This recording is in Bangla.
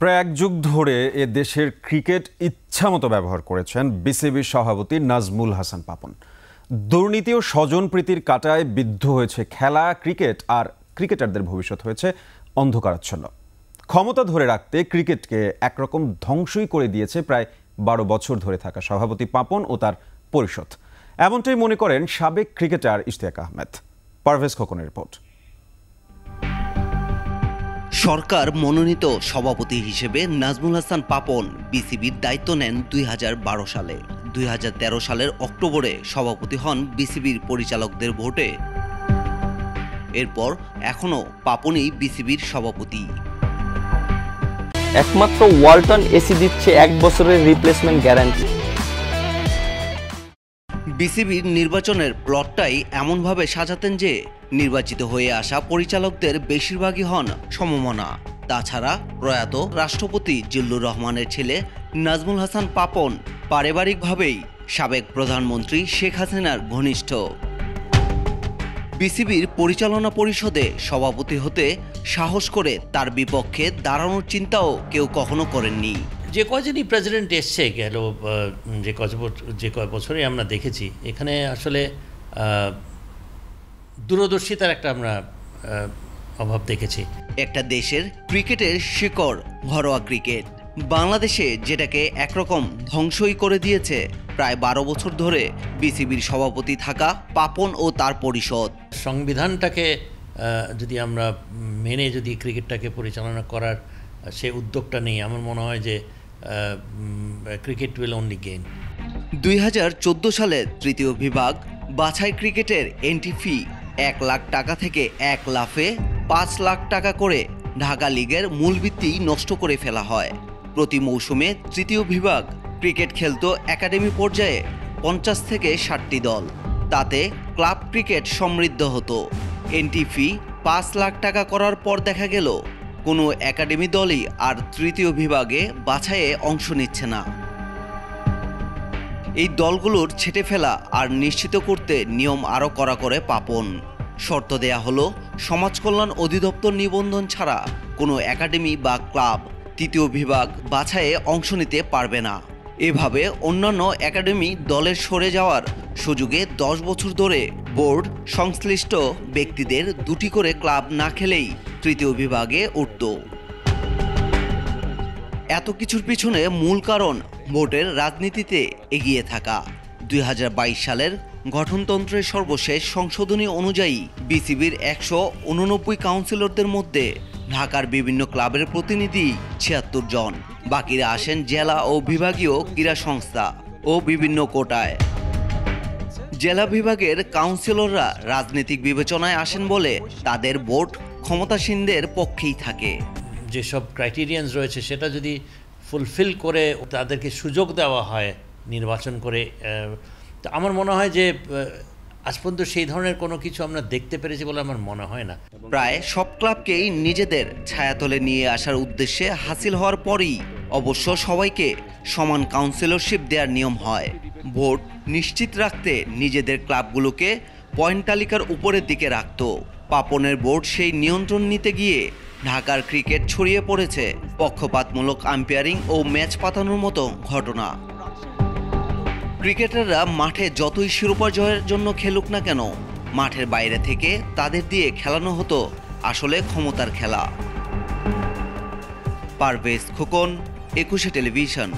প্রায় এক যুগ ধরে এ দেশের ক্রিকেট ইচ্ছামতো ব্যবহার করেছেন বিসিবির সভাপতি নাজমুল হাসান পাপন। দুর্নীতি ও স্বজনপ্রীতির কাঁটায় বিদ্ধ হয়েছে খেলা, ক্রিকেট আর ক্রিকেটারদের ভবিষ্যৎ হয়েছে অন্ধকারাচ্ছন্ন। ক্ষমতা ধরে রাখতে ক্রিকেটকে একরকম ধ্বংসই করে দিয়েছে প্রায় 12 বছর ধরে থাকা সভাপতি পাপন ও তার পরিষদ। এমনটাই মনে করেন সাবেক ক্রিকেটার ইশতিয়াক আহমেদ। পারভেজ খোকনের রিপোর্ট। সরকার মনোনীত সভাপতি হিসেবে নাজমুল হাসান পাপন বিসিবির দায়িত্ব নেন 2012 সালে। 2013 সালের অক্টোবরে সভাপতি হন বিসিবির পরিচালকদের ভোটে। এরপর এখনো পাপনই বিসিবির সভাপতি। একমাত্র ওয়ালটন এসি দিচ্ছে 1 বছরের রিপ্লেসমেন্ট গ্যারান্টি। বিসিবির নির্বাচনের প্লটটাই এমনভাবে সাজাতেন যে নির্বাচিত হয়ে আসা পরিচালকদের বেশিরভাগই হন সমমনা। তাছাড়া প্রয়াত রাষ্ট্রপতি জিল্লুর রহমানের ছেলে নাজমুল হাসান পাপন পারিবারিকভাবেই সাবেক প্রধানমন্ত্রী শেখ হাসিনার ঘনিষ্ঠ। বিসিবির পরিচালনা পরিষদে সভাপতি হতে সাহস করে তার বিপক্ষে দাঁড়ানোর চিন্তাও কেউ কখনো করেননি। যে কয়জনই প্রেসিডেন্ট এসছে গেল যে কয় বছরে আমরা দেখেছি, এখানে আসলে দূরদর্শিতার একটা আমরা অভাব দেখেছি। একটা দেশের ক্রিকেটের শিকড় ঘরোয়া ক্রিকেট, বাংলাদেশে যেটাকে একরকম ধ্বংসই করে দিয়েছে প্রায় 12 বছর ধরে বিসিবির সভাপতি থাকা পাপন ও তার পরিষদ। সংবিধানটাকে যদি আমরা মেনে যদি ক্রিকেটটাকে পরিচালনা করার সে উদ্যোগটা নেই, আমার মনে হয় যে ক্রিকেট উইল অনলি গেইন। 2014 সালে তৃতীয় বিভাগ বাছাই ক্রিকেটের এন্ট্রি ফি 1 লাখ টাকা থেকে 1 লাফে 5 লাখ টাকা করে ঢাকা লিগের মূল ভিত্তি নষ্ট করে ফেলা হয়। প্রতি মৌসুমে তৃতীয় বিভাগ ক্রিকেট খেলতো একাডেমি পর্যায়ে 50 থেকে 60টি দল। তাতে ক্লাব ক্রিকেট সমৃদ্ধ হতো। এন্ট্রি ফি 5 লাখ টাকা করার পর দেখা গেল কোনো একাডেমি দলই আর তৃতীয় বিভাগে বাছাইয়ে অংশ নিচ্ছে না। এই দলগুলোর ছেটে ফেলা আর নিশ্চিত করতে নিয়ম আরও কড়া করে পাপন। শর্ত দেয়া হলো, সমাজ কল্যাণ অধিদপ্তর নিবন্ধন ছাড়া কোনো একাডেমি বা ক্লাব তৃতীয় বিভাগ বাছাইয়ে অংশ নিতে পারবে না। এভাবে অন্যান্য একাডেমি দলের সরে যাওয়ার সুযোগে 10 বছর ধরে বোর্ড সংশ্লিষ্ট ব্যক্তিদের 2টি করে ক্লাব না খেলেই তৃতীয় বিভাগে উঠত। এত কিছুর পিছনে মূল কারণ ভোটের রাজনীতিতে এগিয়ে থাকা। 2022 সালের গঠনতন্ত্রের সর্বশেষ সংশোধনী অনুযায়ী বিসিবির 189 কাউন্সিলরদের মধ্যে ঢাকার বিভিন্ন ক্লাবের প্রতিনিধি 76 জন। বাকিরা আসেন জেলা ও বিভাগীয় ক্রীড়া সংস্থা ও বিভিন্ন কোটায়। জেলা বিভাগের কাউন্সিলররা রাজনৈতিক বিবেচনায় আসেন বলে তাদের ভোট ক্ষমতাসীনদের পক্ষেই থাকে। যেসব ক্রাইটেরিয়ান্স রয়েছে সেটা যদি ফুলফিল করে তাদেরকে সুযোগ দেওয়া হয় নির্বাচন করে, তো আমার মনে হয় যে আজ পর্যন্ত সেই ধরনের কোনো কিছু আমরা দেখতে পেরেছি বলে আমার মনে হয় না। প্রায় সব ক্লাবকেই নিজেদের ছায়াতলে নিয়ে আসার উদ্দেশ্যে হাসিল হওয়ার পরই অবশ্য সবাইকে সমান কাউন্সিলরশিপ দেওয়ার নিয়ম হয়। ভোট নিশ্চিত রাখতে নিজেদের ক্লাবগুলোকে পয়েন্ট তালিকার উপরের দিকে রাখত। পাপনের বোর্ড সেই নিয়ন্ত্রণ নিতে গিয়ে ঢাকার ক্রিকেট ছড়িয়ে পড়েছে পক্ষপাতমূলক আম্পায়ারিং ও ম্যাচ পাতানোর মতো ঘটনা। ক্রিকেটাররা মাঠে যতই শিরোপা জয়ের জন্য খেলুক না কেন, মাঠের বাইরে থেকে তাদের দিয়ে খেলানো হতো আসলে ক্ষমতার খেলা। পারভেজ খোকন, 21 টেলিভিশন।